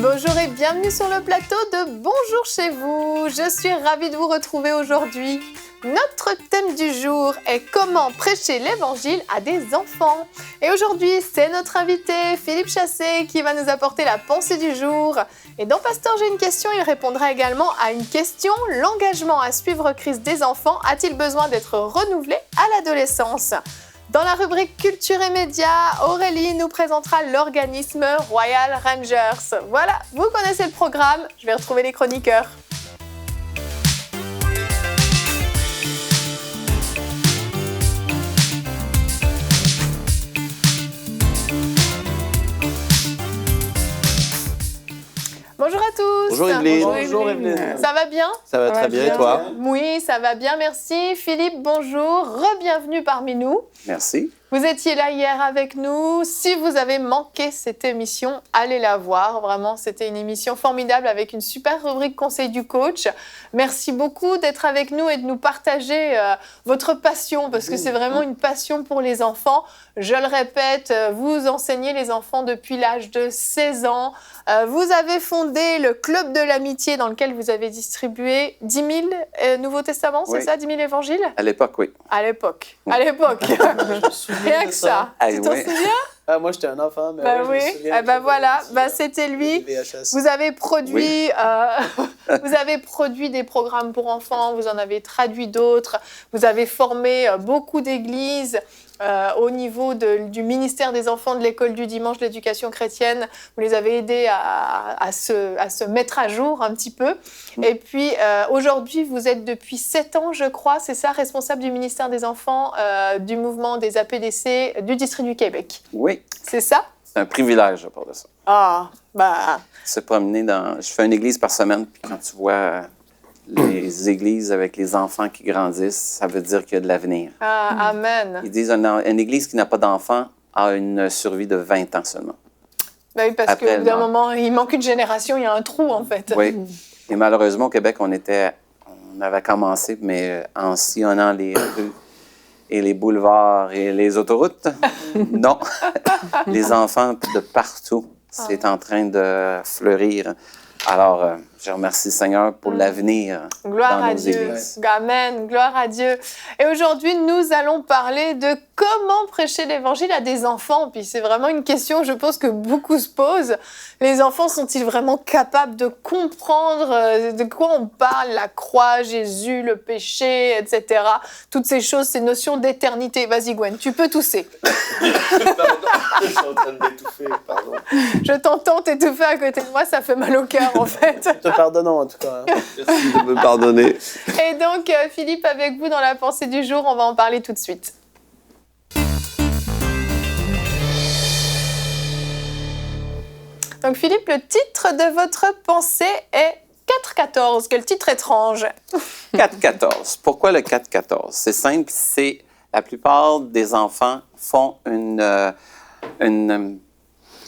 Bonjour et bienvenue sur le plateau de Bonjour chez vous. Je suis ravie de vous retrouver aujourd'hui. Notre thème du jour est comment prêcher l'évangile à des enfants. Et aujourd'hui, c'est notre invité Philippe Chassé qui va nous apporter la pensée du jour. Et dans Pasteur, j'ai une question, il répondra également à une question. L'engagement à suivre Christ des enfants a-t-il besoin d'être renouvelé à l'adolescence ? Dans la rubrique Culture et Médias, Aurélie nous présentera l'organisme Royal Rangers. Voilà, vous connaissez le programme, je vais retrouver les chroniqueurs. Bonjour à tous. Bonjour Evelyne. Bonjour Evelyne. Ça va bien ? Ça va très bien et toi? Oui, ça va bien, merci. Philippe, bonjour. Re-bienvenue parmi nous. Merci. Vous étiez là hier avec nous. Si vous avez manqué cette émission, allez la voir. Vraiment, c'était une émission formidable avec une super rubrique Conseil du coach. Merci beaucoup d'être avec nous et de nous partager votre passion, parce que c'est vraiment une passion pour les enfants. Je le répète, vous enseignez les enfants depuis l'âge de 16 ans. Vous avez fondé le Club de l'Amitié dans lequel vous avez distribué 10 000 Nouveaux Testaments, c'est ça, 10 000 évangiles ? À l'époque, oui. À l'époque. À l'époque. Rien que ça. Tu t'en souviens ? Moi, j'étais un enfant, mais oui. je me souviens. Voilà, c'était lui. Vous avez produit, vous avez produit des programmes pour enfants, vous en avez traduit d'autres, vous avez formé beaucoup d'églises au niveau du ministère des enfants de l'école du dimanche de l'éducation chrétienne. Vous les avez aidés à se mettre à jour un petit peu. Et puis aujourd'hui, vous êtes depuis 7 ans, je crois, c'est ça, responsable du ministère des enfants du mouvement des APDC du district du Québec. Oui. C'est ça? C'est un privilège, je parle de ça. Ah, bah... Se promener dans... Je fais une église par semaine, puis quand tu vois les églises avec les enfants qui grandissent, ça veut dire qu'il y a de l'avenir. Ah, amen. Ils disent une église qui n'a pas d'enfants a une survie de 20 ans seulement. Ben oui, parce qu'au bout d'un moment, il manque une génération, il y a un trou, en fait. Oui. Et malheureusement, au Québec, on avait commencé, mais en sillonnant les rues et les boulevards et les autoroutes, non. Les enfants de partout, c'est en train de fleurir. Alors, je remercie le Seigneur pour l'avenir dans nos églises. Amen, gloire à Dieu. Et aujourd'hui, nous allons parler de comment prêcher l'Évangile à des enfants. Puis c'est vraiment une question, je pense, que beaucoup se posent. Les enfants sont-ils vraiment capables de comprendre de quoi on parle, la croix, Jésus, le péché, etc. Toutes ces choses, ces notions d'éternité. Vas-y Gwen, tu peux tousser. Pardon, je suis en train de m'étouffer, pardon. Je t'entends t'étouffer à côté de moi, ça fait mal au cœur en fait. Te pardonnons en tout cas. Merci de me pardonner. Et donc, Philippe, avec vous dans la pensée du jour, on va en parler tout de suite. Donc, Philippe, le titre de votre pensée est 4-14. Quel titre étrange. 4-14. Pourquoi le 4-14? C'est simple, c'est la plupart des enfants font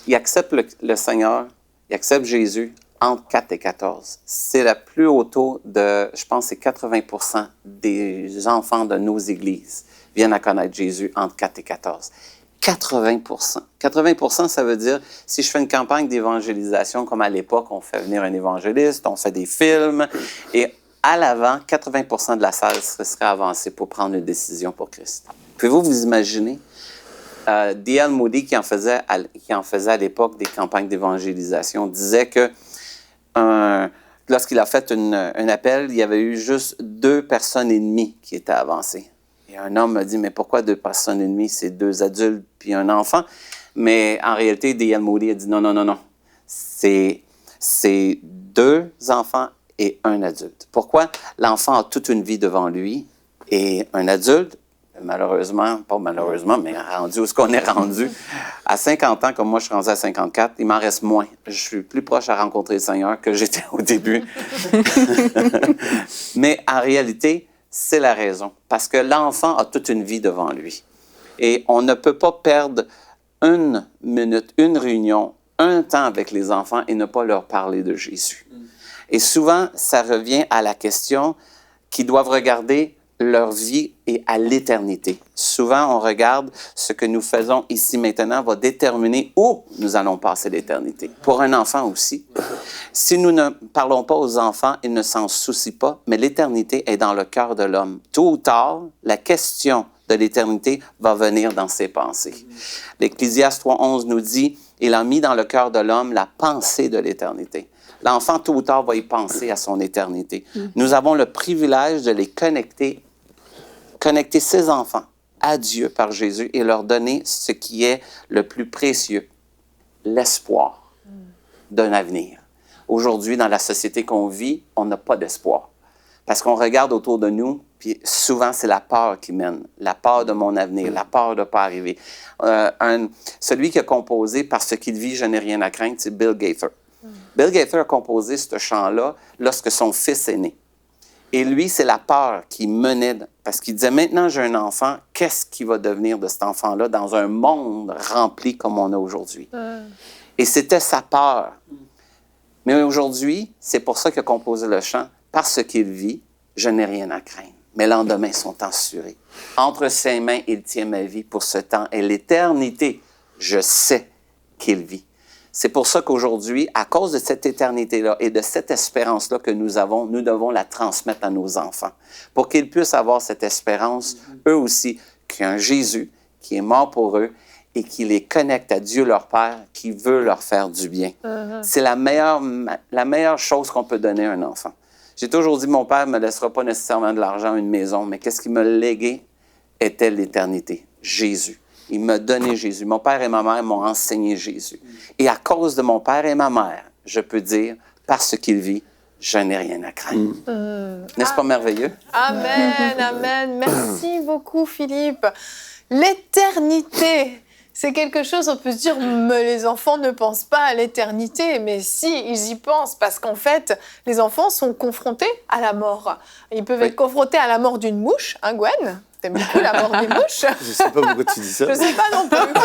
ils acceptent le Seigneur, ils acceptent Jésus entre 4 et 14. C'est le plus haut taux de, je pense, c'est 80% des enfants de nos églises viennent à connaître Jésus entre 4 et 14. 80%. 80%, ça veut dire, si je fais une campagne d'évangélisation, comme à l'époque, on fait venir un évangéliste, on fait des films, et à l'avant, 80% de la salle serait avancée pour prendre une décision pour Christ. Pouvez-vous vous imaginer? D.L. Moody, qui en faisait à l'époque des campagnes d'évangélisation, disait que lorsqu'il a fait un appel, il y avait eu juste 2 personnes et demie qui étaient avancées. Et un homme m'a dit, mais pourquoi 2 personnes et demie? C'est 2 adultes puis un enfant. Mais en réalité, D.L. Moody a dit, non. C'est 2 enfants et 1 adulte. Pourquoi? L'enfant a toute une vie devant lui et un adulte, malheureusement, pas malheureusement, mais rendu où est-ce qu'on est rendu, à 50 ans, comme moi je suis rendu à 54, il m'en reste moins. Je suis plus proche à rencontrer le Seigneur que j'étais au début. Mais en réalité, c'est la raison. Parce que l'enfant a toute une vie devant lui. Et on ne peut pas perdre 1 minute, une réunion, un temps avec les enfants et ne pas leur parler de Jésus. Et souvent, ça revient à la question qu'ils doivent regarder leur vie est à l'éternité. Souvent, on regarde ce que nous faisons ici maintenant va déterminer où nous allons passer l'éternité. Pour un enfant aussi. Si nous ne parlons pas aux enfants, ils ne s'en soucient pas, mais l'éternité est dans le cœur de l'homme. Tôt ou tard, la question de l'éternité va venir dans ses pensées. L'Ecclésiaste 3.11 nous dit « Il a mis dans le cœur de l'homme la pensée de l'éternité ». L'enfant, tôt ou tard, va y penser à son éternité. Nous avons le privilège de les connecter ses enfants à Dieu par Jésus et leur donner ce qui est le plus précieux, l'espoir d'un avenir. Aujourd'hui, dans la société qu'on vit, on n'a pas d'espoir. Parce qu'on regarde autour de nous, puis souvent, c'est la peur qui mène. La peur de mon avenir, la peur de ne pas arriver. Celui qui a composé « Parce qu'il vit, je n'ai rien à craindre », c'est Bill Gaither. Bill Gaither a composé ce chant-là lorsque son fils est né. Et lui, c'est la peur qui menait, parce qu'il disait, maintenant j'ai un enfant, qu'est-ce qui va devenir de cet enfant-là dans un monde rempli comme on a aujourd'hui? Et c'était sa peur. Mais aujourd'hui, c'est pour ça qu'il a composé le chant, parce qu'il vit, je n'ai rien à craindre. Mes lendemains sont assurés. Entre ses mains, il tient ma vie pour ce temps et l'éternité. Je sais qu'il vit. C'est pour ça qu'aujourd'hui, à cause de cette éternité-là et de cette espérance-là que nous avons, nous devons la transmettre à nos enfants pour qu'ils puissent avoir cette espérance, eux aussi, qu'il y a un Jésus qui est mort pour eux et qui les connecte à Dieu leur Père, qui veut leur faire du bien. C'est la meilleure chose qu'on peut donner à un enfant. J'ai toujours dit, mon père ne me laissera pas nécessairement de l'argent, une maison, mais qu'est-ce qu'il m'a légué était l'éternité, Jésus. Il m'a donné Jésus. Mon père et ma mère m'ont enseigné Jésus. Et à cause de mon père et ma mère, je peux dire, parce qu'il vit, je n'ai rien à craindre. N'est-ce pas merveilleux? Amen, amen. Merci beaucoup, Philippe. L'éternité, c'est quelque chose, on peut se dire, mais les enfants ne pensent pas à l'éternité. Mais si, ils y pensent, parce qu'en fait, les enfants sont confrontés à la mort. Ils peuvent être confrontés à la mort d'une mouche, hein, Gwen? T'aimes beaucoup la mort des mouches? Je ne sais pas pourquoi tu dis ça. Je ne sais pas non plus.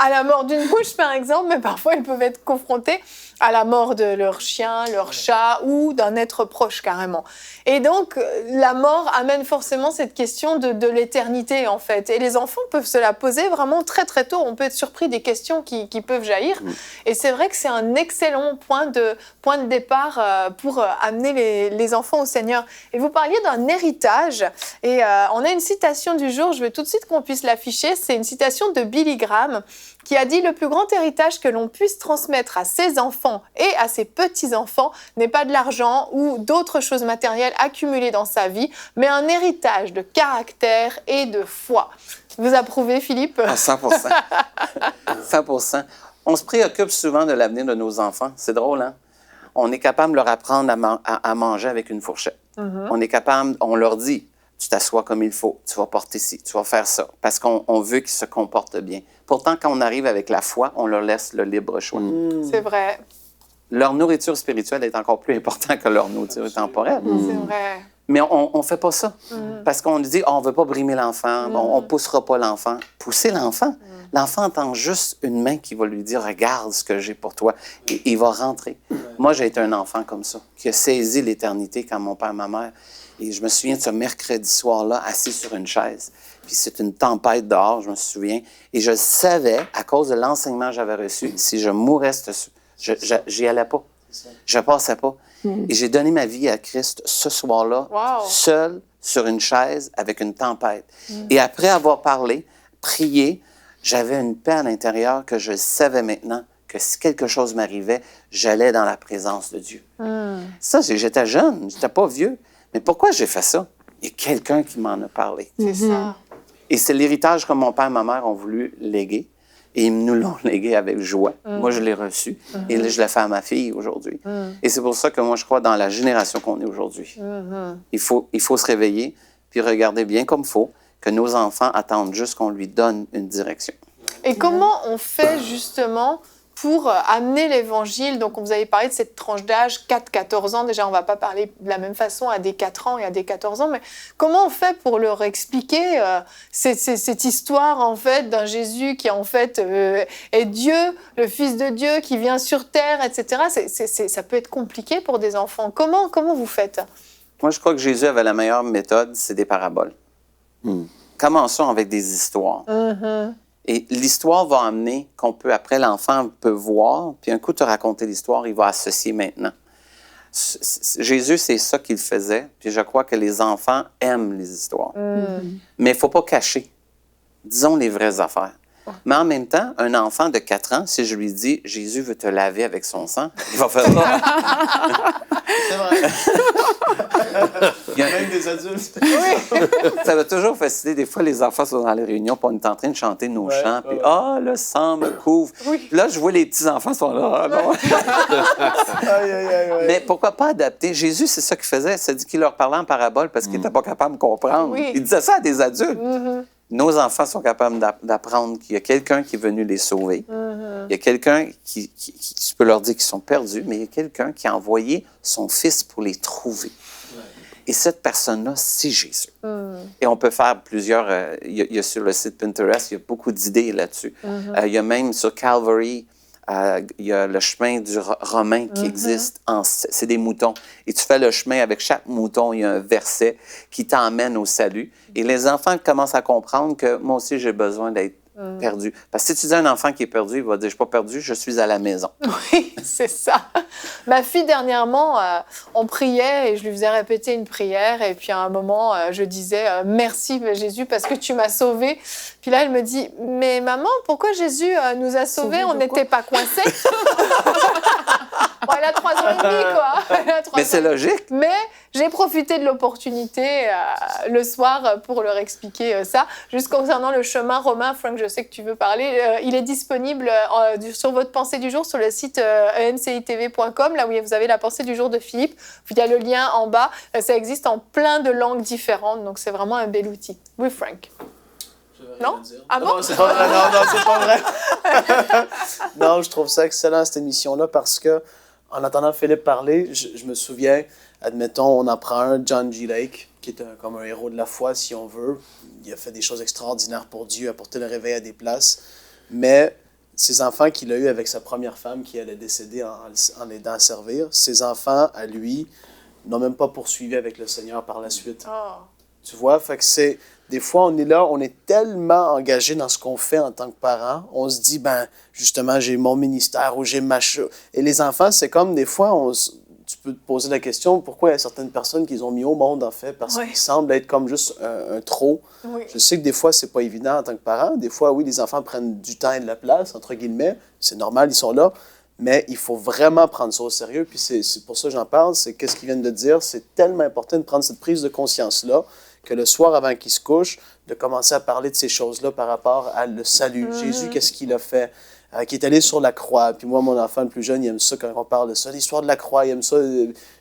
À la mort d'une mouche, par exemple, mais parfois ils peuvent être confrontés à la mort de leur chien, leur chat ou d'un être proche carrément. Et donc, la mort amène forcément cette question de l'éternité, en fait. Et les enfants peuvent se la poser vraiment très, très tôt. On peut être surpris des questions qui peuvent jaillir. Et c'est vrai que c'est un excellent point de départ pour amener les enfants au Seigneur. Et vous parliez d'un héritage. Et on a une citation du jour, je veux tout de suite qu'on puisse l'afficher. C'est une citation de Billy Graham qui a dit « Le plus grand héritage que l'on puisse transmettre à ses enfants et à ses petits-enfants n'est pas de l'argent ou d'autres choses matérielles accumulées dans sa vie, mais un héritage de caractère et de foi. » Vous approuvez, Philippe? À 100%. 100%. On se préoccupe souvent de l'avenir de nos enfants. C'est drôle, hein? On est capable de leur apprendre à manger avec une fourchette. On est capable, on leur dit, tu t'assois comme il faut, tu vas porter ci, tu vas faire ça, parce qu'on veut qu'ils se comportent bien. Pourtant, quand on arrive avec la foi, on leur laisse le libre choix. C'est vrai. Leur nourriture spirituelle est encore plus importante que leur nourriture temporelle. C'est vrai. Mais on ne fait pas ça. Parce qu'on dit, on ne veut pas brimer l'enfant, on ne poussera pas l'enfant. Pousser l'enfant. L'enfant entend juste une main qui va lui dire, regarde ce que j'ai pour toi. Et il va rentrer. Moi, j'ai été un enfant comme ça, qui a saisi l'éternité quand mon père et ma mère. Et je me souviens de ce mercredi soir-là, assis sur une chaise. Puis c'est une tempête dehors, je me souviens. Et je savais, à cause de l'enseignement que j'avais reçu, si je mourais, j'y allais pas. Je passais pas. Et j'ai donné ma vie à Christ ce soir-là, seul, sur une chaise, avec une tempête. Et après avoir parlé, prié, j'avais une paix à l'intérieur que je savais maintenant que si quelque chose m'arrivait, j'allais dans la présence de Dieu. Ça, j'étais jeune, j'étais pas vieux. Mais pourquoi j'ai fait ça? Il y a quelqu'un qui m'en a parlé. C'est ça. Et c'est l'héritage que mon père et ma mère ont voulu léguer. Et ils nous l'ont légué avec joie. Moi, je l'ai reçu. Et là, je l'ai fait à ma fille aujourd'hui. Et c'est pour ça que moi, je crois dans la génération qu'on est aujourd'hui. Il faut se réveiller puis regarder bien comme il faut que nos enfants attendent juste qu'on lui donne une direction. Et comment on fait justement pour amener l'Évangile? Donc, vous avez parlé de cette tranche d'âge, 4-14 ans. Déjà, on ne va pas parler de la même façon à des 4 ans et à des 14 ans, mais comment on fait pour leur expliquer cette histoire, en fait, d'un Jésus qui, en fait, est Dieu, le Fils de Dieu, qui vient sur terre, etc. Ça peut être compliqué pour des enfants. Comment vous faites? Moi, je crois que Jésus avait la meilleure méthode, c'est des paraboles. Commençons avec des histoires. Et l'histoire va amener qu'on peut, après, l'enfant peut voir, puis un coup de raconter l'histoire, il va associer maintenant. Jésus, c'est ça qu'il faisait, puis je crois que les enfants aiment les histoires. Mais il ne faut pas cacher. Disons les vraies affaires. Mais en même temps, un enfant de 4 ans, si je lui dis « Jésus veut te laver avec son sang », il va faire ça. C'est vrai. Il y a- Même des adultes. Ça va toujours fasciner. Des fois, les enfants sont dans les réunions, puis on est en train de chanter nos chants, puis « Ah, le sang me couvre Oui. Puis là, je vois les petits-enfants sont là. Ah, non. Aïe, aïe, aïe, ouais. Mais pourquoi pas adapter? Jésus, c'est ça qu'il faisait. Il s'est dit qu'il leur parlait en parabole parce qu'il n'était pas capable de comprendre. Oui. Il disait ça à des adultes. Nos enfants sont capables d'apprendre qu'il y a quelqu'un qui est venu les sauver. Il y a quelqu'un qui tu peux leur dire qu'ils sont perdus, mais il y a quelqu'un qui a envoyé son Fils pour les trouver. Et cette personne-là, c'est Jésus. Et on peut faire plusieurs... il y a sur le site Pinterest, il y a beaucoup d'idées là-dessus. Il y a même sur Calvary, il y a le chemin du romain qui existe. C'est des moutons. Et tu fais le chemin avec chaque mouton, il y a un verset qui t'emmène au salut. Et les enfants commencent à comprendre que moi aussi, j'ai besoin d'être perdu. Parce que si tu dis à un enfant qui est perdu, il va dire « Je ne suis pas perdu, je suis à la maison. » Oui, c'est ça. Ma fille, dernièrement, on priait et je lui faisais répéter une prière. Et puis à un moment, je disais merci Jésus parce que tu m'as sauvée. Puis là, elle me dit mais maman, pourquoi Jésus nous a sauvés? On n'était pas coincés. Bon, elle a 3 ans et demi, quoi. Mais c'est logique. Mais j'ai profité de l'opportunité le soir pour leur expliquer ça. Juste concernant le chemin romain, Frank, je sais que tu veux parler. Il est disponible sur votre pensée du jour sur le site encitv.com, là où vous avez la pensée du jour de Philippe. Il y a le lien en bas. Ça existe en plein de langues différentes, donc c'est vraiment un bel outil. Oui, Frank. Non? Ah bon? Non, c'est pas vrai. Non, c'est pas vrai. Non, je trouve ça excellent, cette émission-là, parce que, en entendant Philippe parler, je me souviens, admettons, on en prend un, John G. Lake, qui est comme un héros de la foi, si on veut. Il a fait des choses extraordinaires pour Dieu, apporté le réveil à des places. Mais ses enfants qu'il a eus avec sa première femme qui allait décéder en l'aidant à servir, ses enfants, à lui, n'ont même pas poursuivi avec le Seigneur par la suite. Oh. Tu vois, fait que c'est... Des fois, on est là, on est tellement engagé dans ce qu'on fait en tant que parent, on se dit, ben, justement, j'ai mon ministère ou j'ai ma... Et les enfants, c'est comme des fois, tu peux te poser la question, pourquoi il y a certaines personnes qu'ils ont mis au monde, en fait, parce qu'ils semblent être comme juste un trop. Oui. Je sais que des fois, c'est pas évident en tant que parent. Des fois, oui, les enfants prennent du temps et de la place, entre guillemets. C'est normal, ils sont là. Mais il faut vraiment prendre ça au sérieux. Puis c'est pour ça que j'en parle, c'est qu'est-ce qu'ils viennent de dire. C'est tellement important de prendre cette prise de conscience-là que le soir, avant qu'il se couche, de commencer à parler de ces choses-là par rapport à le salut. Jésus, qu'est-ce qu'il a fait? Qui est allé sur la croix. Puis moi, mon enfant le plus jeune, il aime ça quand on parle de ça, l'histoire de la croix, il aime ça.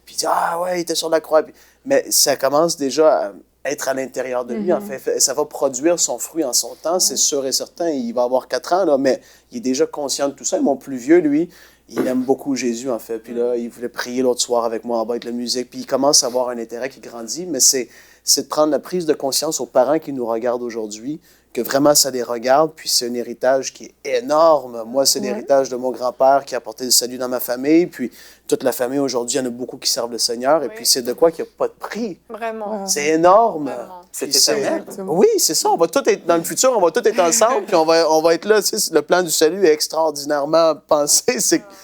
Puis il dit, ah ouais, il était sur la croix. Mais ça commence déjà à être à l'intérieur de lui, en fait. Ça va produire son fruit en son temps, c'est sûr et certain. Il va avoir 4 ans, là, mais il est déjà conscient de tout ça. Et mon plus vieux, lui, il aime beaucoup Jésus, en fait. Puis là, il voulait prier l'autre soir avec moi en bas avec la musique. Puis il commence à avoir un intérêt qui grandit, mais c'est de prendre la prise de conscience aux parents qui nous regardent aujourd'hui, que vraiment ça les regarde, puis c'est un héritage qui est énorme. Moi, c'est l'héritage de mon grand-père qui a apporté le salut dans ma famille, puis toute la famille aujourd'hui, il y en a beaucoup qui servent le Seigneur, et puis c'est de quoi qu'il n'y a pas de prix. Vraiment. C'est énorme. Vraiment. C'est Puis éternel. Oui, c'est ça. On va tout être, dans le futur, on va tous être ensemble, puis on va être là. Tu sais, le plan du salut est extraordinairement pensé.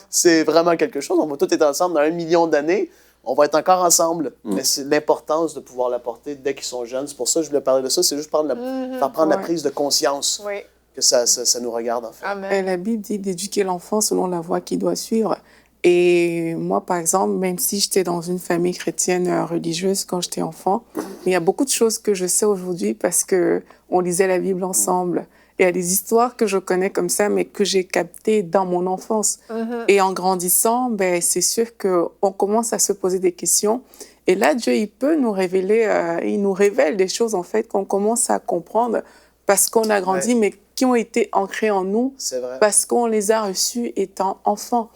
C'est vraiment quelque chose. On va tous être ensemble dans 1 million d'années. On va être encore ensemble. Mais c'est l'importance de pouvoir l'apporter dès qu'ils sont jeunes. C'est pour ça que je voulais parler de ça. C'est juste faire prendre la prise de conscience Oui. que ça nous regarde, en fait. Amen. La Bible dit d'éduquer l'enfant selon la voie qu'il doit suivre. Et moi, par exemple, même si j'étais dans une famille chrétienne religieuse quand j'étais enfant, il y a beaucoup de choses que je sais aujourd'hui parce qu'on lisait la Bible ensemble. Il y a des histoires que je connais comme ça, mais que j'ai captées dans mon enfance. Et en grandissant, ben, c'est sûr qu'on commence à se poser des questions. Et là, Dieu, il peut nous révéler, il nous révèle des choses, en fait, qu'on commence à comprendre parce qu'on a grandi, mais qui ont été ancrées en nous C'est vrai. parce qu'on les a reçus étant enfants.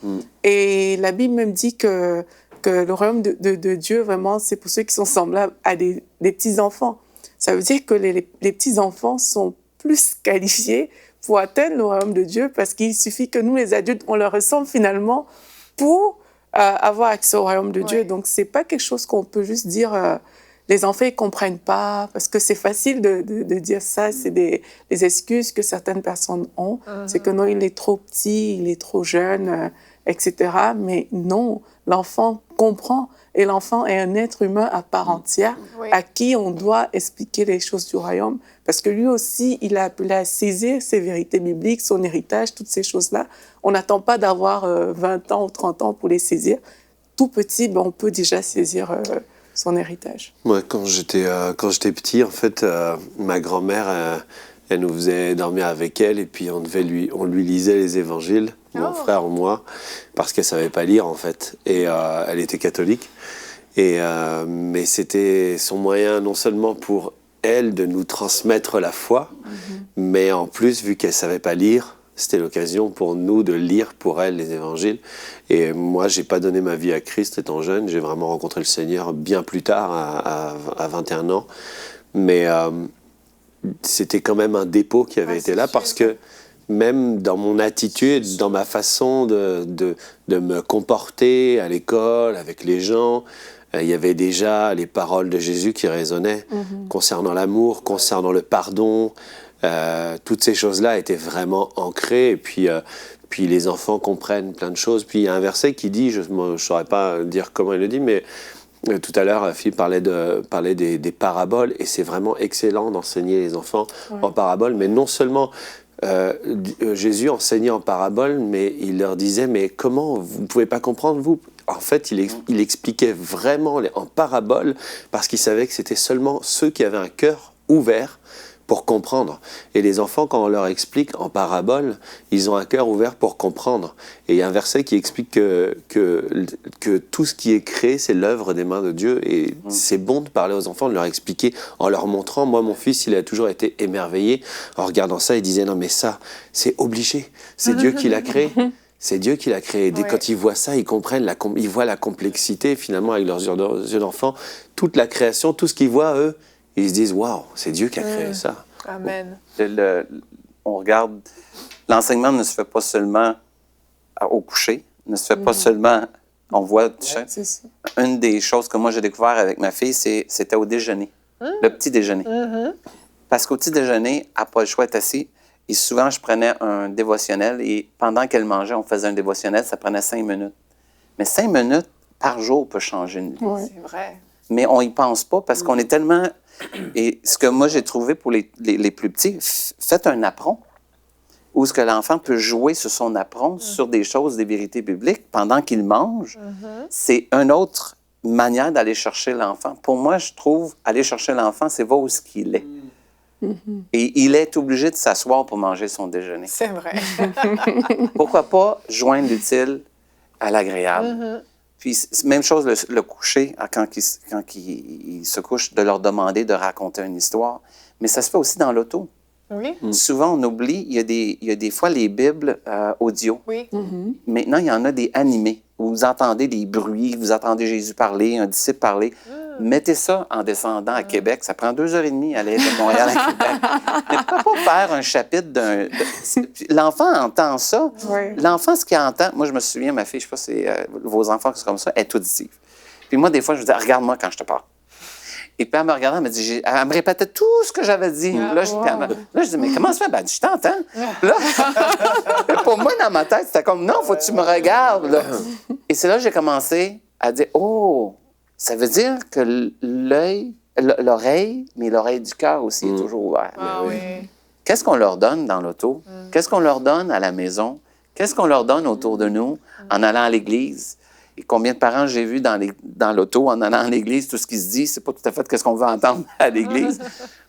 Et la Bible même dit que le royaume de Dieu, vraiment, c'est pour ceux qui sont semblables à des petits-enfants. Ça veut dire que les petits-enfants sont plus qualifiés pour atteindre le royaume de Dieu parce qu'il suffit que nous, les adultes, on leur ressemble finalement pour avoir accès au royaume de Dieu. Oui. Donc, c'est pas quelque chose qu'on peut juste dire, les enfants, ils comprennent pas, parce que c'est facile de dire ça, c'est des excuses que certaines personnes ont. C'est que non, il est trop petit, il est trop jeune, etc. Mais non, l'enfant comprend. Et l'enfant est un être humain à part entière, Oui. à qui on doit expliquer les choses du royaume, parce que lui aussi, il a appelé à saisir ses vérités bibliques, son héritage, toutes ces choses-là. On n'attend pas d'avoir 20 ans ou 30 ans pour les saisir. Tout petit, on peut déjà saisir son héritage. Moi, quand j'étais petit, en fait, ma grand-mère, elle nous faisait dormir avec elle et puis on lui lisait les évangiles, mon frère ou moi, parce qu'elle savait pas lire en fait. Et elle était catholique. Mais c'était son moyen non seulement pour elle de nous transmettre la foi, mais en plus, vu qu'elle savait pas lire, c'était l'occasion pour nous de lire pour elle les évangiles. Et moi, j'ai pas donné ma vie à Christ étant jeune. J'ai vraiment rencontré le Seigneur bien plus tard, à 21 ans. Mais c'était quand même un dépôt qui avait été là, parce que même dans mon attitude, dans ma façon de me comporter à l'école, avec les gens, il y avait déjà les paroles de Jésus qui résonnaient concernant l'amour, concernant le pardon. Toutes ces choses-là étaient vraiment ancrées. Et puis les enfants comprennent plein de choses. Puis il y a un verset qui dit, je ne saurais pas dire comment il le dit, mais tout à l'heure, Philippe parlait des paraboles, et c'est vraiment excellent d'enseigner les enfants en paraboles. Mais non seulement Jésus enseignait en paraboles, mais il leur disait, mais comment vous ne pouvez pas comprendre, vous? En fait, il expliquait vraiment en paraboles, parce qu'il savait que c'était seulement ceux qui avaient un cœur ouvert pour comprendre. Et les enfants, quand on leur explique en parabole, ils ont un cœur ouvert pour comprendre. Et il y a un verset qui explique que tout ce qui est créé, c'est l'œuvre des mains de Dieu. Et c'est bon de parler aux enfants, de leur expliquer en leur montrant. Moi, mon fils, il a toujours été émerveillé en regardant ça. Il disait, non mais ça, c'est obligé. C'est Dieu qui l'a créé. C'est Dieu qui l'a créé. Dès quand ils voient ça, ils comprennent, ils voient la complexité, finalement, avec leurs yeux d'enfant. Toute la création, tout ce qu'ils voient, eux, ils se disent, waouh, c'est Dieu qui a créé ça. Amen. On regarde, l'enseignement ne se fait pas seulement au coucher, ne se fait pas seulement, on voit, C'est ça. une des choses que moi j'ai découvert avec ma fille, c'était au déjeuner, le petit déjeuner. Parce qu'au petit déjeuner, elle n'a pas le choix d'être assis. Et souvent, je prenais un dévotionnel, et pendant qu'elle mangeait, on faisait un dévotionnel, ça prenait 5 minutes. Mais 5 minutes par jour peut changer une vie. C'est vrai. Mais on n'y pense pas, parce qu'on est tellement... Et ce que moi, j'ai trouvé pour les plus petits, faites un apron, où ce que l'enfant peut jouer sur son apron, sur des choses, des vérités bibliques, pendant qu'il mange. C'est une autre manière d'aller chercher l'enfant. Pour moi, je trouve, aller chercher l'enfant, c'est voir où ce qu'il est. Et il est obligé de s'asseoir pour manger son déjeuner. C'est vrai. Pourquoi pas joindre l'utile à l'agréable? Puis, même chose, le coucher, quand il se couche, de leur demander de raconter une histoire. Mais ça se fait aussi dans l'auto. Oui. Souvent, on oublie, il y a des fois les Bibles audio. Oui. Maintenant, il y en a des animés, où vous entendez des bruits, vous entendez Jésus parler, un disciple parler. Mettez ça en descendant à Québec. Ça prend 2h30 aller de Montréal à Québec. Mais pourquoi pas faire un chapitre L'enfant entend ça. Ouais. L'enfant, ce qu'il entend... Moi, je me souviens, ma fille, je ne sais pas si vos enfants qui sont comme ça, elle est auditive. Puis moi, des fois, je dis, regarde-moi quand je te parle. Et puis, elle me regardait, elle me répétait tout ce que j'avais dit. Là, je dis, mais comment ça fait? Ben, je t'entends. Là, pour moi, dans ma tête, c'était comme, non, faut que tu me regardes. Là. Et c'est là que j'ai commencé à dire, oh, ça veut dire que l'oreille, mais l'oreille du cœur aussi est toujours ouverte. Ah oui. Qu'est-ce qu'on leur donne dans l'auto? Qu'est-ce qu'on leur donne à la maison? Qu'est-ce qu'on leur donne autour de nous en allant à l'église? Et combien de parents j'ai vu dans l'auto en allant à l'église, tout ce qui se dit, c'est pas tout à fait ce qu'on veut entendre à l'église,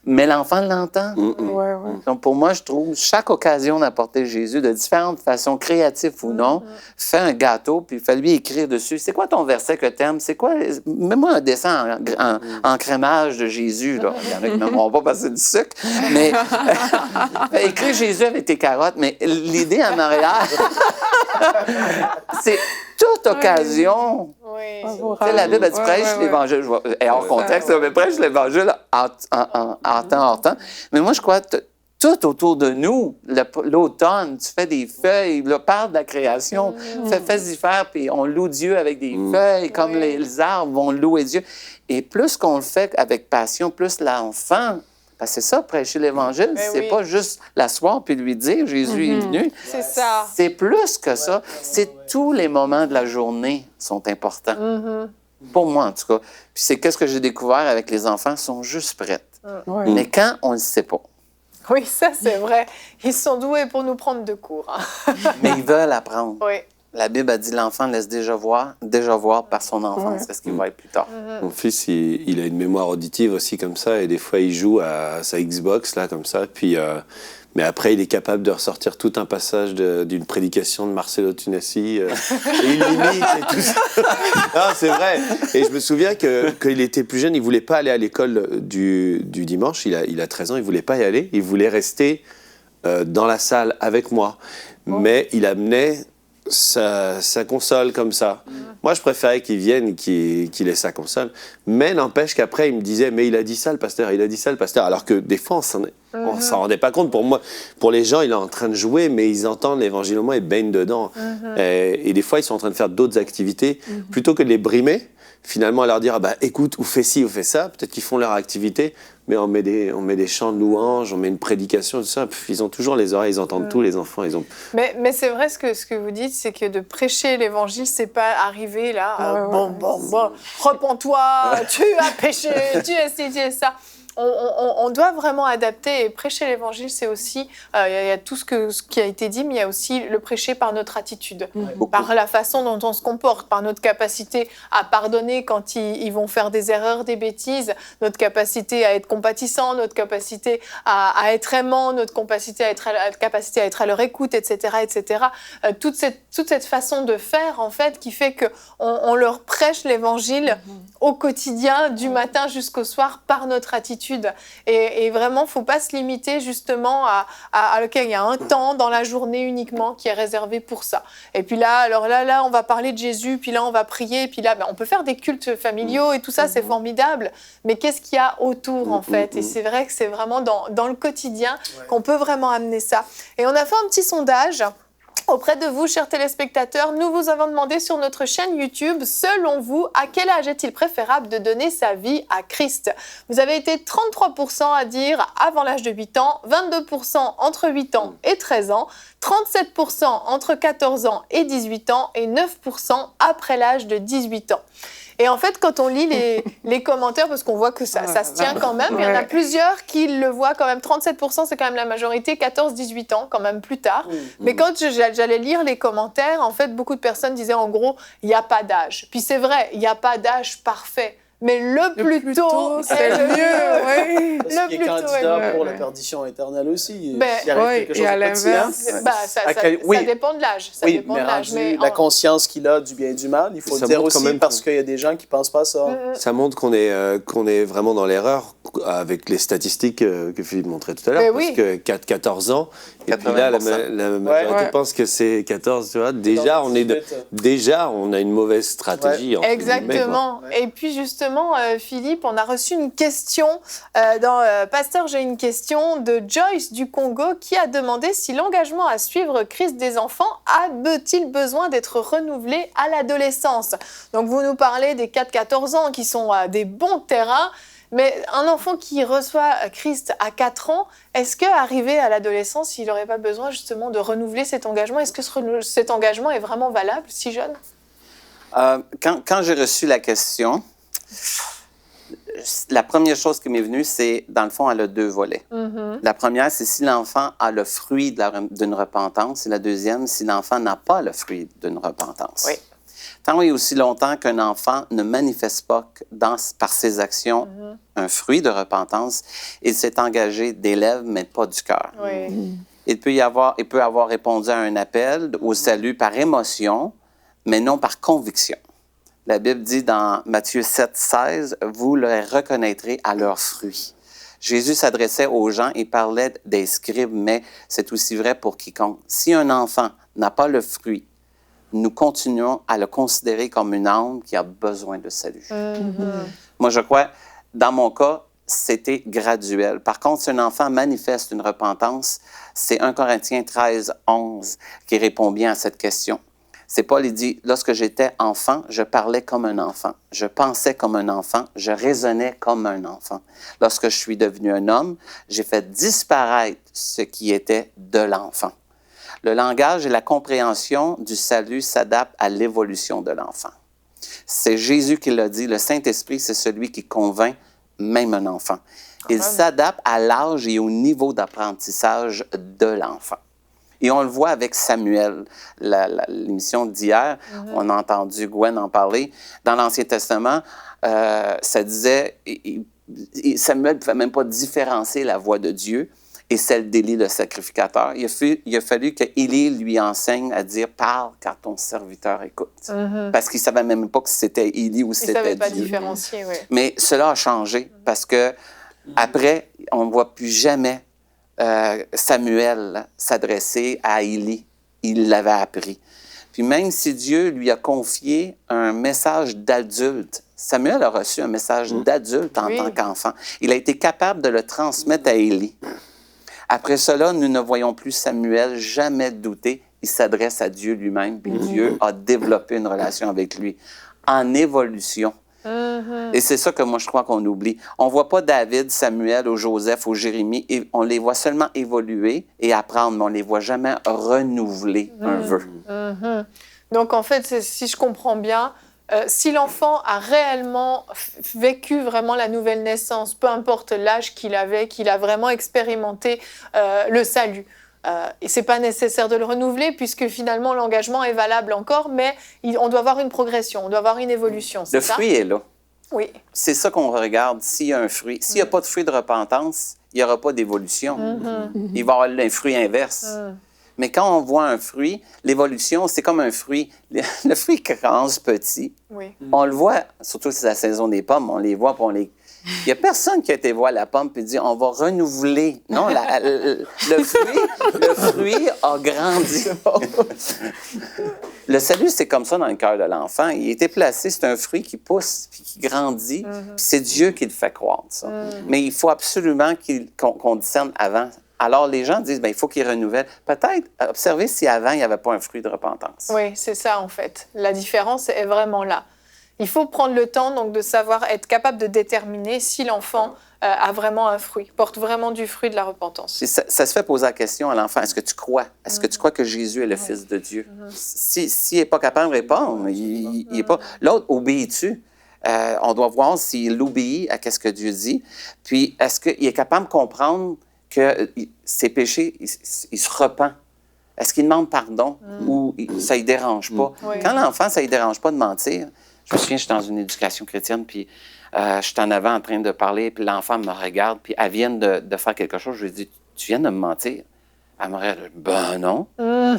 mais l'enfant l'entend. Ouais. Donc, pour moi, je trouve chaque occasion d'apporter Jésus de différentes façons, créatives ou non, fais un gâteau, puis fais-lui écrire dessus. C'est quoi ton verset que t'aimes? C'est quoi? Mets-moi un dessin en crémage de Jésus, là. Il y en a qui n'aimeront pas passer du sucre, mais écris Jésus avec tes carottes, mais l'idée en arrière, c'est toute occasion. Oui. Tu sais, la Bible, elle dit prêche l'Évangile. Et hors contexte, mais prêche l'Évangile en temps. Mais moi, je crois, tout autour de nous. L'automne, tu fais des feuilles, là, parle de la création, fais-y faire, puis on loue Dieu avec des feuilles, comme les arbres vont louer Dieu. Et plus qu'on le fait avec passion, plus l'enfant... Parce que c'est ça, prêcher l'Évangile, c'est pas juste l'asseoir puis lui dire « Jésus est venu ». C'est ça. C'est plus que ça. C'est tous les moments de la journée sont importants. Pour moi, en tout cas. Puis c'est qu'est-ce que j'ai découvert avec les enfants, ils sont juste prêts. Ouais. Mais quand, on ne le sait pas. Oui, ça, c'est vrai. Ils sont doués pour nous prendre de court. Mais ils veulent apprendre. Oui. La Bible a dit l'enfant laisse déjà voir par son enfance ce qu'il va être plus tard. Mon fils, il a une mémoire auditive aussi comme ça, et des fois il joue à sa Xbox là comme ça, puis mais après il est capable de ressortir tout un passage d'une prédication de Marcello Tunasi, et une limite et tout ça. Non, c'est vrai. Et je me souviens que quand il était plus jeune, il voulait pas aller à l'école du dimanche. Il a 13 ans, il voulait pas y aller. Il voulait rester dans la salle avec moi, mais il amenait sa console comme ça. Moi, je préférais qu'il vienne, qu'il ait sa console. Mais n'empêche qu'après, il me disait, mais il a dit ça, le pasteur, il a dit ça, le pasteur. Alors que des fois, on s'en rendait pas compte. Pour moi, pour les gens, il est en train de jouer, mais ils entendent l'évangile au moins et baignent dedans. Et des fois, ils sont en train de faire d'autres activités. Plutôt que de les brimer, finalement, à leur dire, ah bah, écoute, ou fais ci, ou fais ça. Peut-être qu'ils font leur activité, mais on met des chants de louanges, on met une prédication, tout ça. Ils ont toujours les oreilles, ils entendent tout, les enfants. Mais c'est vrai, ce que vous dites, c'est que de prêcher l'Évangile, c'est pas arriver là, bon, repens-toi, tu as péché, tu es ci, tu es ça. On doit vraiment adapter, et prêcher l'Évangile, c'est aussi, il y a tout ce qui a été dit, mais il y a aussi le prêcher par notre attitude, par la façon dont on se comporte, par notre capacité à pardonner quand ils vont faire des erreurs, des bêtises, notre capacité à être compatissant, notre capacité à être aimant, notre capacité à être à leur écoute, etc., etc. Toute cette façon de faire, en fait, qui fait qu'on leur prêche l'Évangile au quotidien, du matin jusqu'au soir, par notre attitude. Et vraiment, il ne faut pas se limiter justement à lequel il y a un temps dans la journée uniquement qui est réservé pour ça. Et puis là, on va parler de Jésus, puis là, on va prier, puis là, on peut faire des cultes familiaux et tout ça, c'est formidable. Mais qu'est-ce qu'il y a autour, en fait? Et c'est vrai que c'est vraiment dans le quotidien qu'on peut vraiment amener ça. Et on a fait un petit sondage auprès de vous, chers téléspectateurs. Nous vous avons demandé sur notre chaîne YouTube, selon vous, à quel âge est-il préférable de donner sa vie à Christ? Vous avez été 33% à dire avant l'âge de 8 ans, 22% entre 8 ans et 13 ans, 37% entre 14 ans et 18 ans et 9% après l'âge de 18 ans. Et en fait, quand on lit les commentaires, parce qu'on voit que ça se tient quand même, il y en a plusieurs qui le voient quand même. 37%, c'est quand même la majorité, 14-18 ans, quand même plus tard. Mais quand j'allais lire les commentaires, en fait, beaucoup de personnes disaient en gros, il n'y a pas d'âge. Puis c'est vrai, il n'y a pas d'âge parfait. Mais le plus tôt, c'est le mieux. Oui. Parce qu'il est candidat pour la perdition éternelle aussi. S'il arrive quelque chose et à de l'inverse, ça dépend de l'âge. Ça dépend de l'âge. Mais la conscience qu'il a du bien et du mal, il faut le dire aussi, parce qu'il y a des gens qui ne pensent pas ça. Ça montre qu'on est vraiment dans l'erreur avec les statistiques que Philippe montrait tout à l'heure. Parce que 14 ans, et puis là, la majorité pense que c'est 14, tu vois. Déjà, on a une mauvaise stratégie. Exactement. Et puis justement, Philippe, on a reçu une question Pasteur, j'ai une question de Joyce du Congo qui a demandé si l'engagement à suivre Christ des enfants a-t-il besoin d'être renouvelé à l'adolescence. Donc vous nous parlez des 4-14 ans qui sont des bons terrains, mais un enfant qui reçoit Christ à 4 ans, est-ce qu'arrivé à l'adolescence, il n'aurait pas besoin justement de renouveler cet engagement? Est-ce que cet engagement est vraiment valable si jeune? Quand j'ai reçu la question, la première chose qui m'est venue, c'est, dans le fond, elle a 2 volets. La première, c'est si l'enfant a le fruit d'une repentance, et la deuxième, si l'enfant n'a pas le fruit d'une repentance. Oui. Tant et aussi longtemps qu'un enfant ne manifeste pas par ses actions un fruit de repentance, il s'est engagé des lèvres, mais pas du cœur. Oui. Il peut avoir répondu à un appel au salut par émotion, mais non par conviction. La Bible dit dans Matthieu 7-16, « Vous les reconnaîtrez à leurs fruits ». Jésus s'adressait aux gens et parlait des scribes, mais c'est aussi vrai pour quiconque. Si un enfant n'a pas le fruit, nous continuons à le considérer comme une âme qui a besoin de salut. Moi, je crois, dans mon cas, c'était graduel. Par contre, si un enfant manifeste une repentance, c'est 1 Corinthiens 13, 11 qui répond bien à cette question. C'est Paul, il dit, « Lorsque j'étais enfant, je parlais comme un enfant. Je pensais comme un enfant. Je raisonnais comme un enfant. Lorsque je suis devenu un homme, j'ai fait disparaître ce qui était de l'enfant. » Le langage et la compréhension du salut s'adaptent à l'évolution de l'enfant. C'est Jésus qui l'a dit, le Saint-Esprit, c'est celui qui convainc même un enfant. Il s'adapte à l'âge et au niveau d'apprentissage de l'enfant. Et on le voit avec Samuel, l'émission d'hier, on a entendu Gwen en parler. Dans l'Ancien Testament, ça disait, Samuel ne pouvait même pas différencier la voix de Dieu et celle d'Élie, le sacrificateur. Il a fallu qu'Élie lui enseigne à dire « Parle car ton serviteur écoute ». Parce qu'il ne savait même pas que c'était Élie ou c'était Dieu. Il ne savait pas différencier, oui. Mais cela a changé parce que après, on ne voit plus jamais Samuel s'adresser à Élie. Il l'avait appris. Puis même si Dieu lui a confié un message d'adulte, Samuel a reçu un message d'adulte en tant qu'enfant. Il a été capable de le transmettre à Élie. Après cela, nous ne voyons plus Samuel jamais douter. Il s'adresse à Dieu lui-même, puis Dieu a développé une relation avec lui en évolution. Et c'est ça que moi, je crois qu'on oublie. On ne voit pas David, Samuel, ou Joseph, ou Jérémie, et on les voit seulement évoluer et apprendre, mais on ne les voit jamais renouveler un vœu. Donc, en fait, si je comprends bien, si l'enfant a réellement vécu vraiment la nouvelle naissance, peu importe l'âge qu'il avait, qu'il a vraiment expérimenté le salut, et c'est pas nécessaire de le renouveler puisque finalement l'engagement est valable encore, mais on doit avoir une progression, on doit avoir une évolution. Le fruit est là. Oui. C'est ça qu'on regarde. S'il y a un fruit, s'il n'y a pas de fruit de repentance, il n'y aura pas d'évolution. Il va y avoir un fruit inverse. Mais quand on voit un fruit, l'évolution, c'est comme un fruit. Le fruit commence petit. Oui. On le voit, surtout si c'est la saison des pommes, on les voit, puis on les... Il n'y a personne qui a été voir la pomme et dit « on va renouveler ». Non, le fruit a grandi. Le salut, c'est comme ça dans le cœur de l'enfant. Il a été placé, c'est un fruit qui pousse puis qui grandit. Puis c'est Dieu qui le fait croître, ça. Mais il faut absolument qu'on discerne avant. Alors, les gens disent, il faut qu'il renouvelle. Peut-être observer si avant, il n'y avait pas un fruit de repentance. Oui, c'est ça, en fait. La différence est vraiment là. Il faut prendre le temps donc, de savoir être capable de déterminer si l'enfant a vraiment un fruit, porte vraiment du fruit de la repentance. Ça se fait poser la question à l'enfant, est-ce que tu crois? Est-ce que tu crois que Jésus est le Fils de Dieu? S'il n'est pas capable de répondre, il n'est pas... L'autre, obéis-tu? On doit voir s'il obéit à ce que Dieu dit. Puis, est-ce qu'il est capable de comprendre que ses péchés, il se repent? Est-ce qu'il demande pardon ou ça ne lui dérange pas? Quand l'enfant, ça ne lui dérange pas de mentir, je me souviens, je suis dans une éducation chrétienne, puis je suis en avant en train de parler, puis l'enfant me regarde, puis elle vient de faire quelque chose. Je lui dis, tu viens de me mentir? Elle me regarde, ben non. Je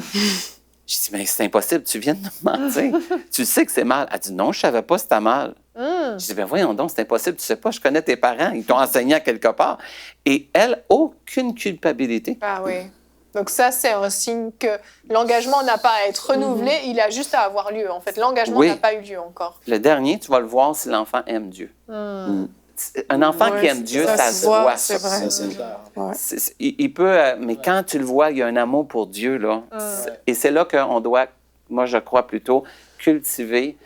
dis, mais c'est impossible, tu viens de me mentir. Tu sais que c'est mal. Elle dit, non, je ne savais pas que c'était mal. Je dis, ben voyons donc, c'est impossible, tu ne sais pas, je connais tes parents, ils t'ont enseigné à quelque part. Et elle, aucune culpabilité. Ah oui. Donc ça, c'est un signe que l'engagement n'a pas à être renouvelé, il a juste à avoir lieu. En fait, l'engagement n'a pas eu lieu encore. Le dernier, tu vas le voir si l'enfant aime Dieu. Un enfant qui aime Dieu, ça se voit. C'est vrai. Il peut, mais quand tu le vois, il y a un amour pour Dieu, là. Et c'est là qu'on doit, moi je crois plutôt, cultiver,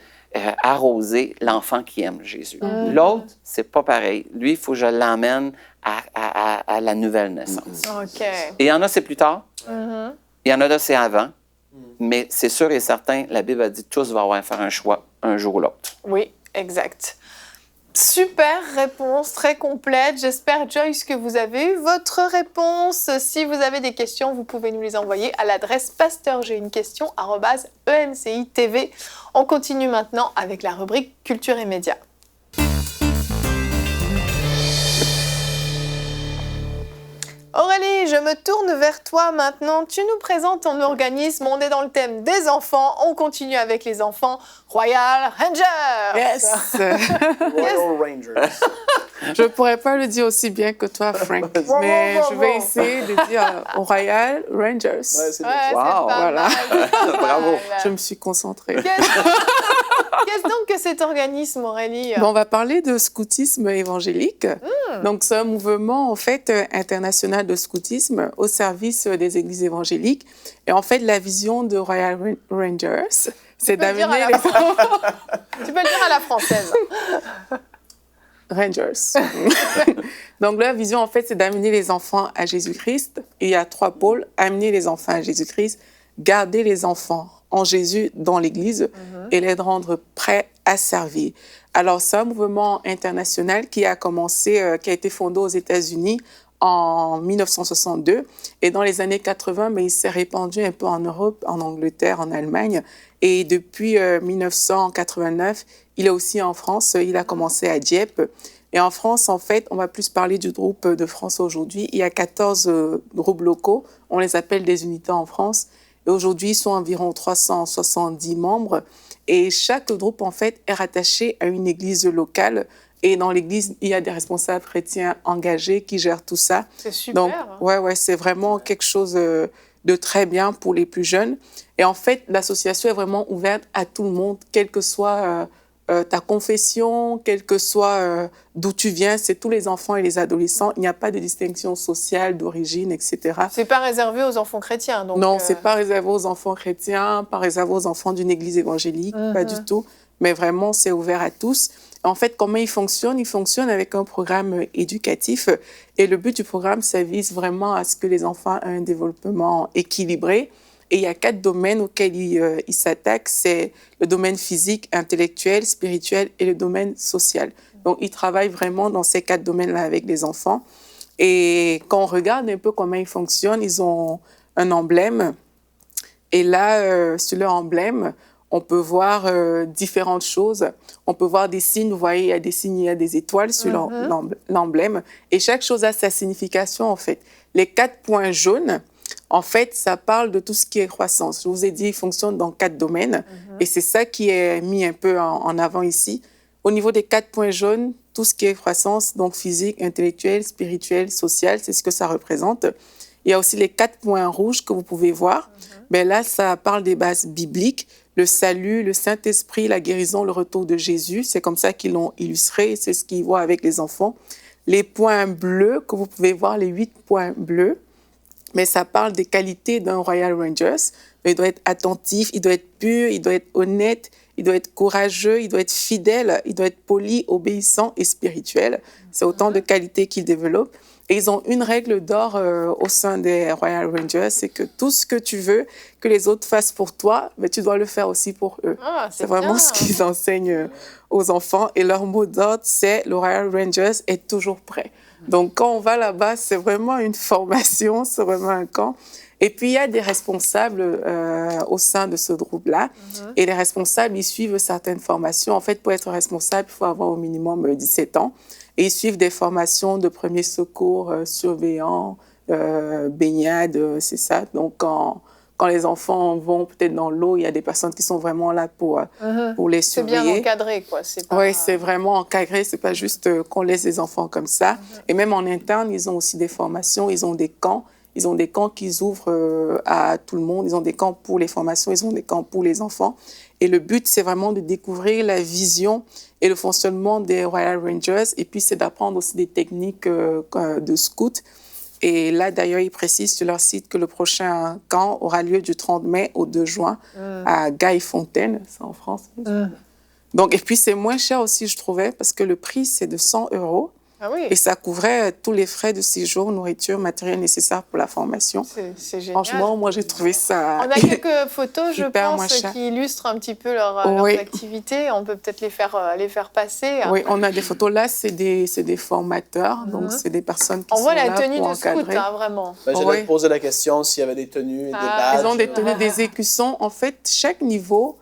arroser l'enfant qui aime Jésus. L'autre, c'est pas pareil. Lui, il faut que je l'emmène à la nouvelle naissance. OK. Et il y en a, c'est plus tard. Il y en a d'autres, c'est avant. Mais c'est sûr et certain, la Bible a dit tous vont avoir à faire un choix un jour ou l'autre. Oui, exact. Super réponse, très complète. J'espère, Joyce, que vous avez eu votre réponse. Si vous avez des questions, vous pouvez nous les envoyer à l'adresse pasteur.j'ai-une-question@emci.tv. On continue maintenant avec la rubrique Culture et Médias. Aurélie, je me tourne vers toi maintenant. Tu nous présentes ton organisme. On est dans le thème des enfants. On continue avec les enfants. Royal Rangers. Yes. Royal Rangers. Je ne pourrais pas le dire aussi bien que toi, Frank, mais je vais essayer de dire Royal Rangers. Ouais, c'est Ouais, bien. c'est pas Voilà. mal, c'est pas Bravo. mal. Je me suis concentrée. Qu'est-ce Qu'est-ce donc que cet organisme, Aurélie? Bon, on va parler de scoutisme évangélique. Donc, c'est un mouvement, en fait, international de scoutisme au service des églises évangéliques. Et en fait, la vision de Royal Rangers, c'est d'amener les enfants... Tu peux le dire à la française. Rangers. Donc, leur vision, en fait, c'est d'amener les enfants à Jésus-Christ. Il y a 3 pôles. Amener les enfants à Jésus-Christ, garder les enfants en Jésus dans l'Église et les rendre prêts à servir. Alors, c'est un mouvement international qui a commencé, qui a été fondé aux États-Unis en 1962. Et dans les années 80, mais il s'est répandu un peu en Europe, en Angleterre, en Allemagne. Et depuis 1989, il est aussi en France. Il a commencé à Dieppe. Et en France, en fait, on va plus parler du groupe de France aujourd'hui. Il y a 14 groupes locaux. On les appelle des unités en France. Et aujourd'hui, ils sont environ 370 membres. Et chaque groupe, en fait, est rattaché à une église locale. Et dans l'église, il y a des responsables chrétiens engagés qui gèrent tout ça. C'est super. Donc, ouais, c'est vraiment quelque chose de très bien pour les plus jeunes. Et en fait, l'association est vraiment ouverte à tout le monde, quelle que soit ta confession, quel que soit d'où tu viens. C'est tous les enfants et les adolescents. Il n'y a pas de distinction sociale, d'origine, etc. C'est pas réservé aux enfants chrétiens. Donc, non, c'est pas réservé aux enfants chrétiens, pas réservé aux enfants d'une église évangélique, pas du tout. Mais vraiment, c'est ouvert à tous. En fait, comment il fonctionne? Il fonctionne avec un programme éducatif. Et le but du programme, ça vise vraiment à ce que les enfants aient un développement équilibré. Et il y a 4 domaines auxquels ils s'attaquent. C'est le domaine physique, intellectuel, spirituel et le domaine social. Donc, ils travaillent vraiment dans ces 4 domaines-là avec les enfants. Et quand on regarde un peu comment ils fonctionnent, ils ont un emblème. Et là, sur leur emblème, on peut voir différentes choses. On peut voir des signes. Vous voyez, il y a des signes, il y a des étoiles sur l'emblème. Et chaque chose a sa signification, en fait. Les 4 points jaunes, en fait, ça parle de tout ce qui est croissance. Je vous ai dit, il fonctionne dans 4 domaines. Et c'est ça qui est mis un peu en avant ici. Au niveau des 4 points jaunes, tout ce qui est croissance, donc physique, intellectuelle, spirituelle, sociale, c'est ce que ça représente. Il y a aussi les 4 points rouges que vous pouvez voir. Ben là, ça parle des bases bibliques. Le salut, le Saint-Esprit, la guérison, le retour de Jésus. C'est comme ça qu'ils l'ont illustré. C'est ce qu'ils voient avec les enfants. Les points bleus que vous pouvez voir, les 8 points bleus, mais ça parle des qualités d'un Royal Rangers. Il doit être attentif, il doit être pur, il doit être honnête, il doit être courageux, il doit être fidèle, il doit être poli, obéissant et spirituel. C'est autant de qualités qu'ils développent. Et ils ont une règle d'or au sein des Royal Rangers, c'est que tout ce que tu veux que les autres fassent pour toi, mais tu dois le faire aussi pour eux. Ah, c'est vraiment ce qu'ils enseignent aux enfants. Et leur mot d'ordre, c'est le Royal Rangers est toujours prêt. Donc, quand on va là-bas, c'est vraiment une formation, c'est vraiment un camp. Et puis, il y a des responsables au sein de ce groupe-là. Et les responsables, ils suivent certaines formations. En fait, pour être responsable, il faut avoir au minimum 17 ans. Et ils suivent des formations de premiers secours, surveillants, baignade, c'est ça. Donc, quand les enfants vont peut-être dans l'eau, il y a des personnes qui sont vraiment là pour les surveiller. C'est bien encadré, quoi. Oui, c'est vraiment encadré. C'est pas juste qu'on laisse les enfants comme ça. Et même en interne, ils ont aussi des formations, ils ont des camps. Ils ont des camps qu'ils ouvrent à tout le monde. Ils ont des camps pour les formations, ils ont des camps pour les enfants. Et le but, c'est vraiment de découvrir la vision et le fonctionnement des Royal Rangers. Et puis, c'est d'apprendre aussi des techniques de scout. Et là, d'ailleurs, ils précisent sur leur site que le prochain camp aura lieu du 30 mai au 2 juin à Gaillefontaine, c'est en France. Donc, et puis, c'est moins cher aussi, je trouvais, parce que le prix, c'est de 100 €. Ah oui. Et ça couvrait tous les frais de séjour, nourriture, matériel nécessaire pour la formation. C'est génial. Franchement, moi, j'ai trouvé ça... On a quelques photos, je pense, qui illustrent un petit peu leurs activités. On peut peut-être les faire passer. Oui, on a des photos. Là, c'est des formateurs, donc c'est des personnes qui on sont voit là la tenue pour de scout, encadrer. Vraiment. Ben, j'allais te poser la question s'il y avait des tenues, des badges. Ils ont des tenues, des écussons. En fait, chaque niveau,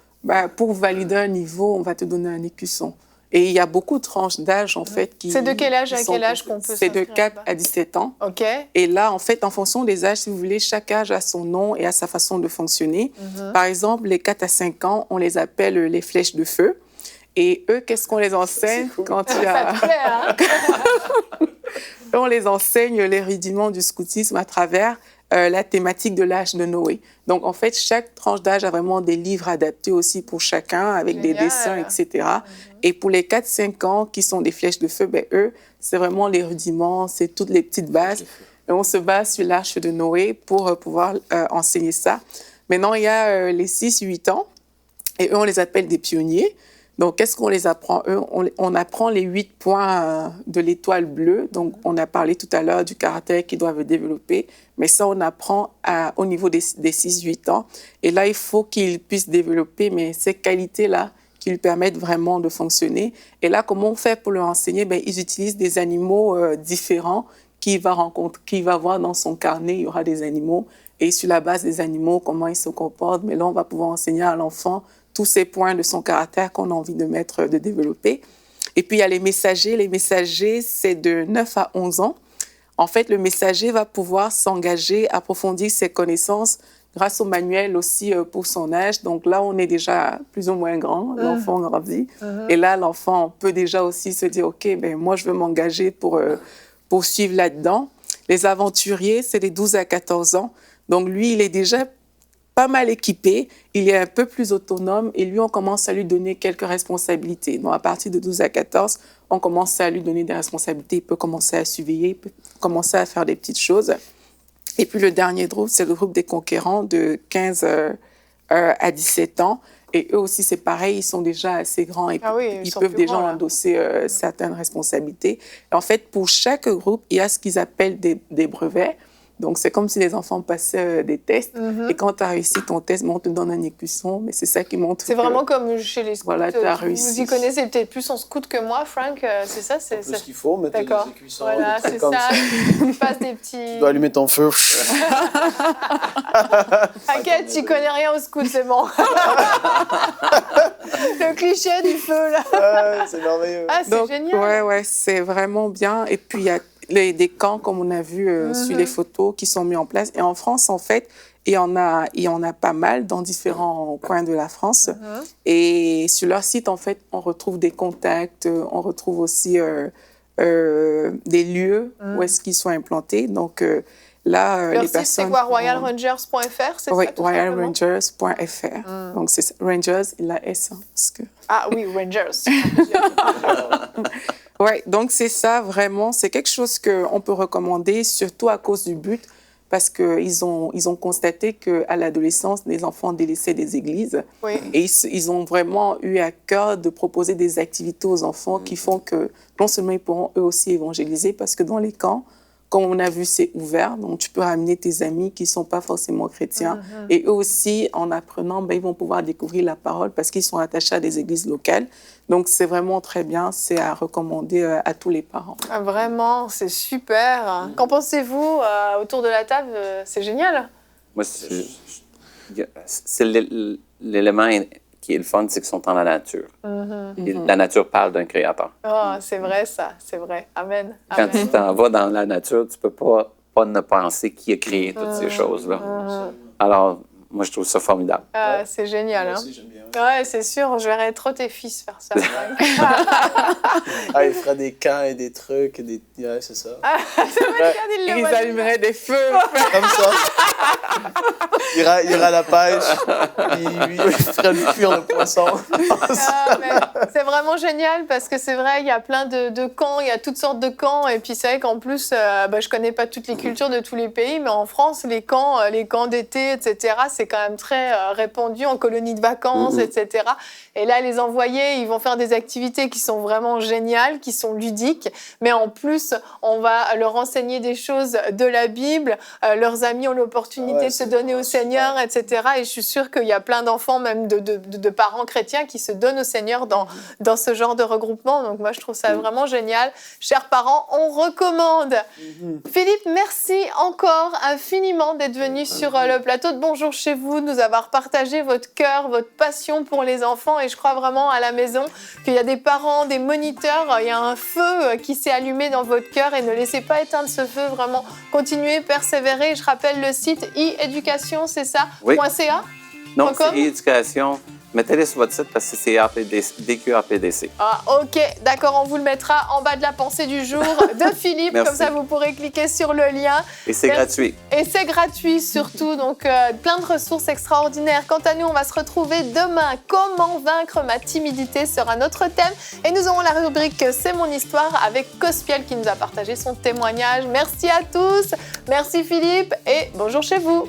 pour valider un niveau, on va te donner un écusson. Et il y a beaucoup de tranches d'âge, en fait, qui... C'est de quel âge à quel âge qu'on peut C'est de s'inscrire 4 là-bas? à 17 ans. OK. Et là, en fait, en fonction des âges, si vous voulez, chaque âge a son nom et a sa façon de fonctionner. Par exemple, les 4 à 5 ans, on les appelle les flèches de feu. Et eux, qu'est-ce qu'on les enseigne quand il y a... Ça te plaît, hein? On les enseigne les rudiments du scoutisme à travers la thématique de l'âge de Noé. Donc, en fait, chaque tranche d'âge a vraiment des livres adaptés aussi pour chacun, avec des dessins, etc. Et pour les 4-5 ans, qui sont des flèches de feu, ben, eux, c'est vraiment les rudiments, c'est toutes les petites bases. Et on se base sur l'arche de Noé pour pouvoir enseigner ça. Maintenant, il y a les 6-8 ans, et eux, on les appelle des pionniers. Donc, qu'est-ce qu'on les apprend? Eux, on apprend les 8 points de l'étoile bleue. Donc, on a parlé tout à l'heure du caractère qu'ils doivent développer. Mais ça, on apprend au niveau des 6-8 ans. Et là, il faut qu'ils puissent développer ces qualités-là qui lui permettent vraiment de fonctionner. Et là, comment on fait pour leur enseigner? Ben, ils utilisent des animaux différents qu'il va voir dans son carnet. Il y aura des animaux. Et sur la base des animaux, comment ils se comportent. Mais là, on va pouvoir enseigner à l'enfant tous ces points de son caractère qu'on a envie de développer. Et puis, il y a les messagers. Les messagers, c'est de 9 à 11 ans. En fait, le messager va pouvoir s'engager, approfondir ses connaissances grâce au manuel aussi pour son âge. Donc là, on est déjà plus ou moins grand, l'enfant grandit. Et là, l'enfant peut déjà aussi se dire, OK, ben, moi, je veux m'engager pour suivre là-dedans. Les aventuriers, c'est des 12 à 14 ans. Donc lui, il est déjà pas mal équipé, il est un peu plus autonome et lui, on commence à lui donner quelques responsabilités. Donc, à partir de 12 à 14, on commence à lui donner des responsabilités. Il peut commencer à surveiller, il peut commencer à faire des petites choses. Et puis, le dernier groupe, c'est le groupe des conquérants de 15 à 17 ans. Et eux aussi, c'est pareil, ils sont déjà assez grands et ils peuvent déjà endosser certaines responsabilités. Et en fait, pour chaque groupe, il y a ce qu'ils appellent des brevets. Donc, c'est comme si les enfants passaient des tests. Et quand tu as réussi ton test, on te donne un écusson. Mais c'est ça qui montre C'est vraiment comme chez les scouts. Voilà, tu as réussi. Vous y connaissez peut-être plus en scout que moi, Frank. C'est ça, c'est plus qu'il faut, mettre des écussons. Voilà, c'est ça. Tu passes des petits... Tu dois allumer ton feu. T'inquiète, tu connais rien au scout, c'est bon. Le cliché du feu, là. C'est merveilleux. Ah, c'est génial. Ouais, c'est vraiment bien. Et puis, il y a des camps, comme on a vu sur les photos, qui sont mis en place. Et en France, en fait, il y en a pas mal dans différents coins de la France. Et sur leur site, en fait, on retrouve des contacts, on retrouve aussi des lieux où est-ce qu'ils sont implantés. Donc, là, leur les site, personnes... c'est quoi? royalrangers.fr, c'est oui, ça? Oui, royalrangers.fr. Donc, c'est Rangers, il a S. Parce que... Ah oui, Rangers. Oui, donc c'est ça, vraiment. C'est quelque chose qu'on peut recommander, surtout à cause du but, parce qu'ils ont constaté qu'à l'adolescence, les enfants délaissaient des églises. Oui. Et ils ont vraiment eu à cœur de proposer des activités aux enfants qui font que non seulement ils pourront eux aussi évangéliser, parce que dans les camps, comme on a vu, c'est ouvert. Donc, tu peux ramener tes amis qui ne sont pas forcément chrétiens. Et eux aussi, en apprenant, ils vont pouvoir découvrir la parole parce qu'ils sont attachés à des églises locales. Donc, c'est vraiment très bien. C'est à recommander à tous les parents. Ah, vraiment, c'est super. Qu'en pensez-vous autour de la table? C'est génial. Moi, c'est l'élément qui est le fun, c'est qu'ils sont dans la nature. Et la nature parle d'un créateur. Oh, c'est vrai, ça. C'est vrai. Amen. Quand tu t'en vas dans la nature, tu ne peux pas ne penser qui a créé toutes ces choses-là. Alors, moi, je trouve ça formidable. C'est génial. Moi hein? aussi, j'aime bien. Ouais, c'est sûr. Je verrais trop tes fils faire ça. Il ferait des camps et des trucs. Ouais, c'est ça. C'est vrai, Ils allumeraient des feux. Comme ça. Il ira à la pêche. Il ferait lui cuire le poisson. C'est vraiment génial parce que c'est vrai, il y a plein de camps, il y a toutes sortes de camps. Et puis c'est vrai qu'en plus, je connais pas toutes les cultures de tous les pays, mais en France, les camps d'été, etc., c'est quand même très répandu en colonies de vacances, etc. Et là, les envoyés, ils vont faire des activités qui sont vraiment géniales, qui sont ludiques. Mais en plus, on va leur enseigner des choses de la Bible. Leurs amis ont l'opportunité de se donner au Seigneur, etc. Et je suis sûre qu'il y a plein d'enfants, même de parents chrétiens, qui se donnent au Seigneur dans ce genre de regroupement. Donc moi, je trouve ça vraiment génial. Chers parents, on recommande. Philippe, merci encore infiniment d'être venu sur le plateau de Bonjour chez vous, de nous avoir partagé votre cœur, votre passion pour les enfants. Et je crois vraiment à la maison qu'il y a des parents, des moniteurs, il y a un feu qui s'est allumé dans votre cœur et ne laissez pas éteindre ce feu, vraiment continuez, persévérez. Je rappelle le site e-éducation, c'est ça? Oui. .ca? Non, c'est e-éducation. Mettez-les sur votre site parce que c'est DQAPDC. Ah, ok, d'accord, on vous le mettra en bas de la pensée du jour de Philippe, Merci. comme ça vous pourrez cliquer sur le lien. Et c'est gratuit. Et c'est gratuit surtout, donc plein de ressources extraordinaires. Quant à nous, on va se retrouver demain. Comment vaincre ma timidité sera notre thème. Et nous aurons la rubrique C'est mon histoire avec Cospiel qui nous a partagé son témoignage. Merci à tous, merci Philippe et bonjour chez vous.